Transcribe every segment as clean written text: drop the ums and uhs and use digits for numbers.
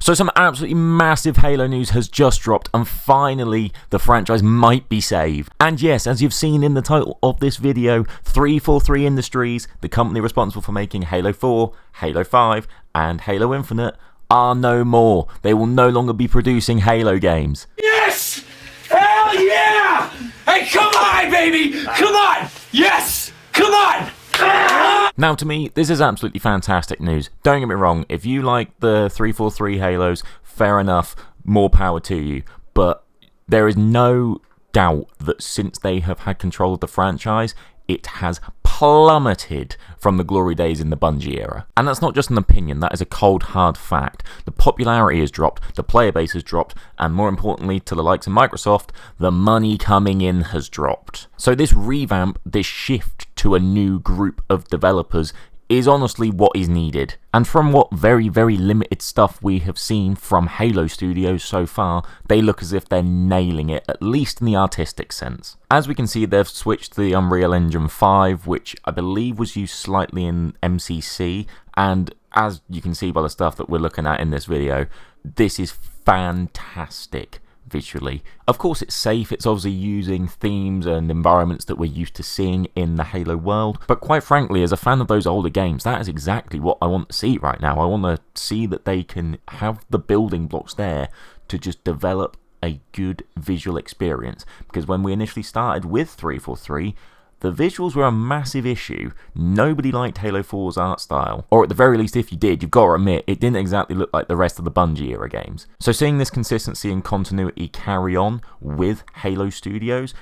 So some absolutely massive Halo news has just dropped, and finally the franchise might be saved. And yes, as you've seen in the title of this video, 343 Industries, the company responsible for making Halo 4, Halo 5, and Halo Infinite, are no more. They will no longer be producing Halo games. Yes! Hell yeah! Hey, come on, baby! Come on! Yes! Come on! Now, to me, this is absolutely fantastic news. Don't get me wrong, if you like the 343 Halos, fair enough, more power to you. But there is no doubt that since they have had control of the franchise, it has plummeted from the glory days in the Bungie era. And that's not just an opinion, that is a cold, hard fact. The popularity has dropped, the player base has dropped, and more importantly, to the likes of Microsoft, the money coming in has dropped. So this revamp, this shift to a new group of developers is honestly what is needed. And from what very, very limited stuff we have seen from Halo Studios so far, they look as if they're nailing it, at least in the artistic sense. As we can see, they've switched to the Unreal Engine 5, which I believe was used slightly in MCC, and as you can see by the stuff that we're looking at in this video, this is fantastic visually. Of course it's safe, it's obviously using themes and environments that we're used to seeing in the Halo world, but quite frankly, as a fan of those older games, that is exactly what I want to see right now. I want to see that they can have the building blocks there to just develop a good visual experience, because when we initially started with 343, the visuals were a massive issue. Nobody liked Halo 4's art style. Or at the very least, if you did, you've got to admit, it didn't exactly look like the rest of the Bungie era games. So seeing this consistency and continuity carry on with Halo Studios,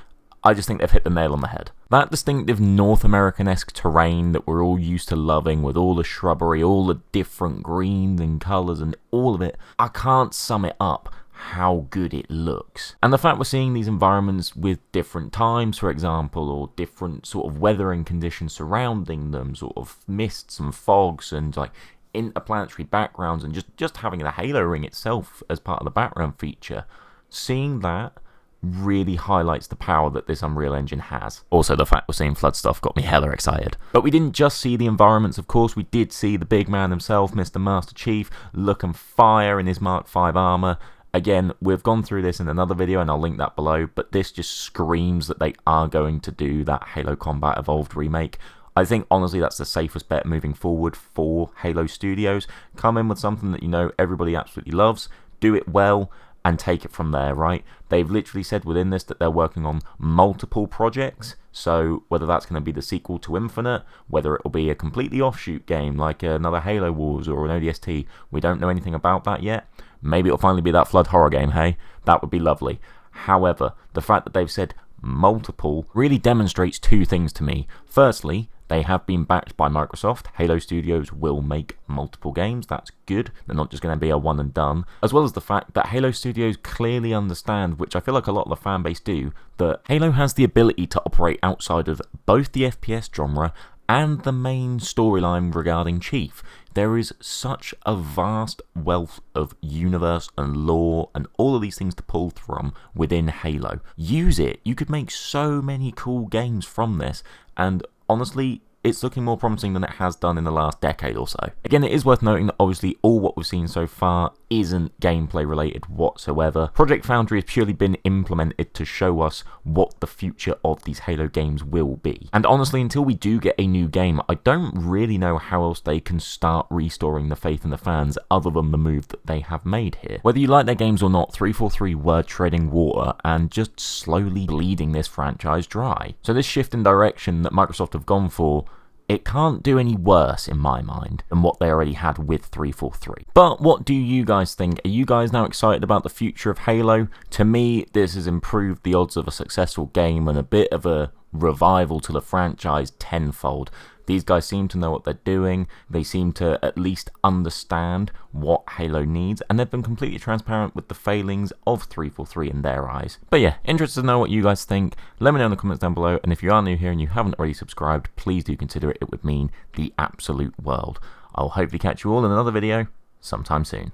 I just think they've hit the nail on the head. That distinctive North American-esque terrain that we're all used to loving, with all the shrubbery, all the different greens and colours and all of it, I can't sum it up how good it looks. And the fact we're seeing these environments with different times, for example, or different sort of weathering conditions surrounding them, sort of mists and fogs and like interplanetary backgrounds, and just having the Halo ring itself as part of the background feature, seeing that really highlights the power that this Unreal Engine has. Also, the fact we're seeing flood stuff got me hella excited. But we didn't just see the environments, of course, we did see the big man himself, Mr. Master Chief, looking fire in his Mark V armor. Again, we've gone through this in another video and I'll link that below, but this just screams that they are going to do that Halo Combat Evolved remake. I think honestly that's the safest bet moving forward for Halo Studios. Come in with something that you know everybody absolutely loves, do it well, and take it from there, right? They've literally said within this that they're working on multiple projects, so whether that's going to be the sequel to Infinite, whether it will be a completely offshoot game like another Halo Wars or an ODST, we don't know anything about that yet. Maybe it'll finally be that Flood horror game, hey? That would be lovely. However, the fact that they've said multiple really demonstrates two things to me. Firstly, they have been backed by Microsoft. Halo Studios will make multiple games. That's good. They're not just going to be a one and done. As well as the fact that Halo Studios clearly understand, which I feel like a lot of the fan base do, that Halo has the ability to operate outside of both the FPS genre and the main storyline regarding Chief. There is such a vast wealth of universe and lore and all of these things to pull from within Halo. Use it. You could make so many cool games from this, and honestly, it's looking more promising than it has done in the last decade or so. Again, it is worth noting that obviously all what we've seen so far isn't gameplay related whatsoever. Project Foundry has purely been implemented to show us what the future of these Halo games will be. And honestly, until we do get a new game, I don't really know how else they can start restoring the faith in the fans other than the move that they have made here. Whether you like their games or not, 343 were treading water and just slowly bleeding this franchise dry. So this shift in direction that Microsoft have gone for, it can't do any worse in my mind than what they already had with 343. But what do you guys think? Are you guys now excited about the future of Halo? To me, this has improved the odds of a successful game and a bit of a revival to the franchise tenfold. These guys seem to know what they're doing, they seem to at least understand what Halo needs, and they've been completely transparent with the failings of 343 in their eyes. But yeah, interested to know what you guys think. Let me know in the comments down below, and if you are new here and you haven't already subscribed, please do consider it. It would mean the absolute world. I'll hopefully catch you all in another video sometime soon.